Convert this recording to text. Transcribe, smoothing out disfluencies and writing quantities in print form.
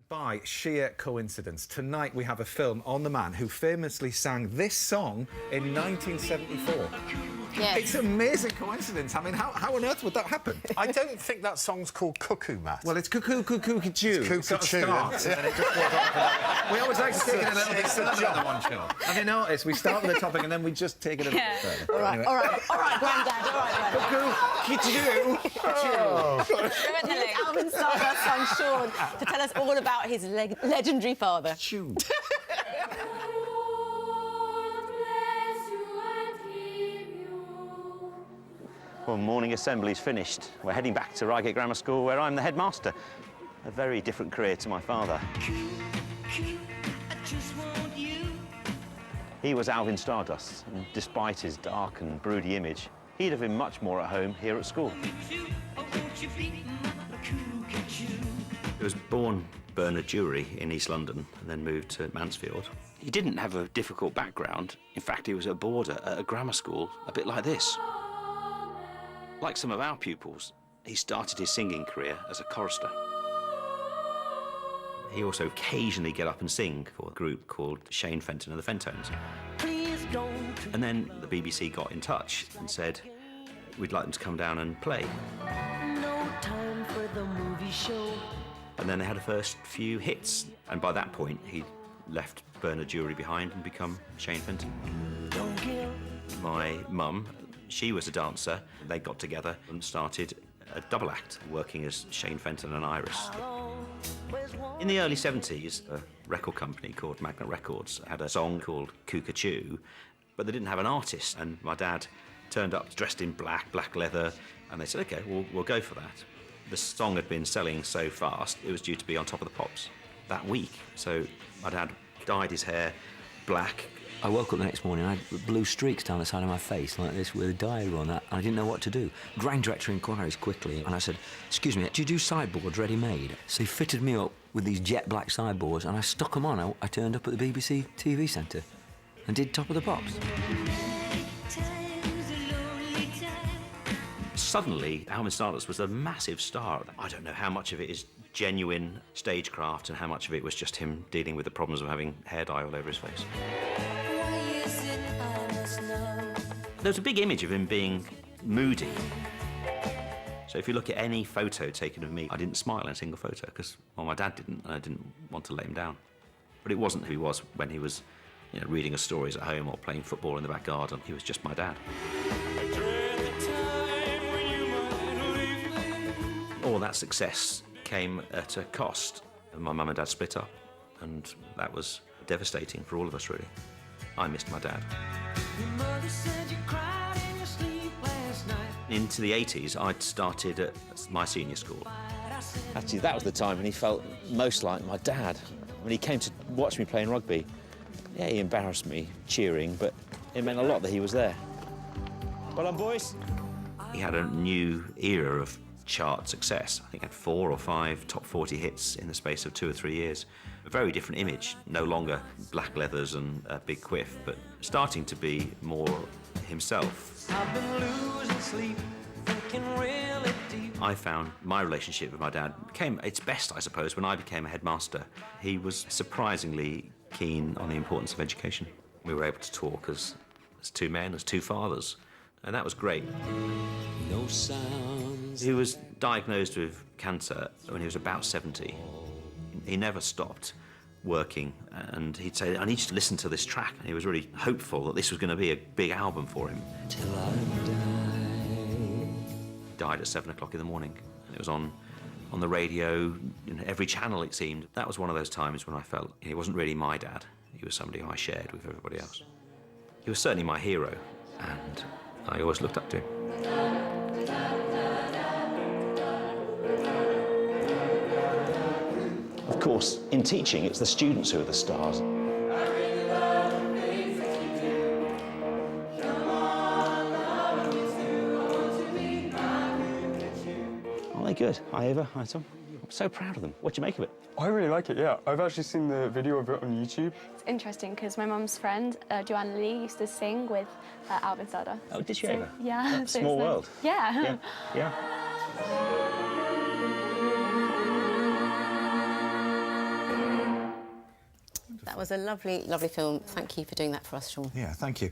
By sheer coincidence, tonight we have a film on the man who famously sang this song in 1974. Yes. It's an amazing coincidence. I mean, how on earth would that happen? I don't think that song's called Cuckoo, Matt. Well, it's cuckoo, cuckoo, cuckoo. It's cuckoo, and then it just goes on for that. We always like to take it a little bit further on the one show. Have you noticed? We start with the topic and then we just take it a bit further. All right, Anyway. all right, Grandad, all right, Grandad. Cuckoo, cuckoo. Here's Alvin Stardust on Shaun to tell us all about his legendary father. Choo. Well, morning assembly's finished. We're heading back to Reigate Grammar School, where I'm the headmaster. A very different career to my father. He was Alvin Stardust, and despite his dark and broody image, he'd have been much more at home here at school. He was born Bernard Jewry in East London and then moved to Mansfield. He didn't have a difficult background. In fact, he was a boarder at a grammar school, a bit like this. Like some of our pupils, he started his singing career as a chorister. He also occasionally get up and sing for a group called Shaun Fenton and the Fentones. And then the BBC got in touch and said, we'd like them to come down and play. No time for the movie show. And then they had the first few hits. And by that point, he'd left Bernard Jewry behind and become Shaun Fenton. My mum, she was a dancer. They got together and started a double act, working as Shaun Fenton and Iris. In the early 70s, a record company called Magnet Records had a song called Cuckoo, but they didn't have an artist, and my dad turned up dressed in black leather, and they said, OK, we'll go for that. The song had been selling so fast, it was due to be on Top of the Pops that week. So my dad dyed his hair black. I woke up the next morning, I had blue streaks down the side of my face like this with a diary on that, and I didn't know what to do. Rang director inquiries quickly, and I said, excuse me, do you do sideboards ready-made? So he fitted me up with these jet black sideboards, and I stuck them on. I turned up at the BBC TV centre and did Top of the Pops. Suddenly, Alvin Stardust was a massive star. I don't know how much of it is genuine stagecraft and how much of it was just him dealing with the problems of having hair dye all over his face. There was a big image of him being moody. So if you look at any photo taken of me, I didn't smile in a single photo because, well, my dad didn't, and I didn't want to let him down. But it wasn't who he was when he was, reading us stories at home or playing football in the back garden. He was just my dad. All that success came at a cost. My mum and dad split up, and that was devastating for all of us, really. I missed my dad. Into the 80s, I'd started at my senior school. Actually, that was the time when he felt most like my dad. When he came to watch me playing rugby, yeah, he embarrassed me cheering, but it meant a lot that he was there. Well done, boys. He had a new era of chart success. I think he had 4 or 5 top 40 hits in the space of 2 or 3 years. A very different image, no longer black leathers and a big quiff, but starting to be more himself. I've been losing sleep, thinking really deep. I found my relationship with my dad became its best, I suppose, when I became a headmaster. He was surprisingly keen on the importance of education. We were able to talk as two men, as two fathers, and that was great. No sounds. He was diagnosed with cancer when he was about 70. He never stopped working, and he'd say, I need you to listen to this track. And he was really hopeful that this was going to be a big album for him. Till I die. He died at 7 o'clock in the morning, and it was on the radio, in every channel it seemed. That was one of those times when I felt he wasn't really my dad. He was somebody who I shared with everybody else. He was certainly my hero, and I always looked up to him. Of course, in teaching, it's the students who are the stars. Aren't they good? Hi, Ava. Hi, Tom. I'm so proud of them. What do you make of it? I really like it, yeah. I've actually seen the video of it on YouTube. It's interesting because my mum's friend, Joanna Lee, used to sing with Alvin Stardust. Oh, did she ever? Yeah. So Small world. Yeah. Yeah. Yeah. That was a lovely, lovely film. Thank you for doing that for us, Shaun. Yeah, thank you.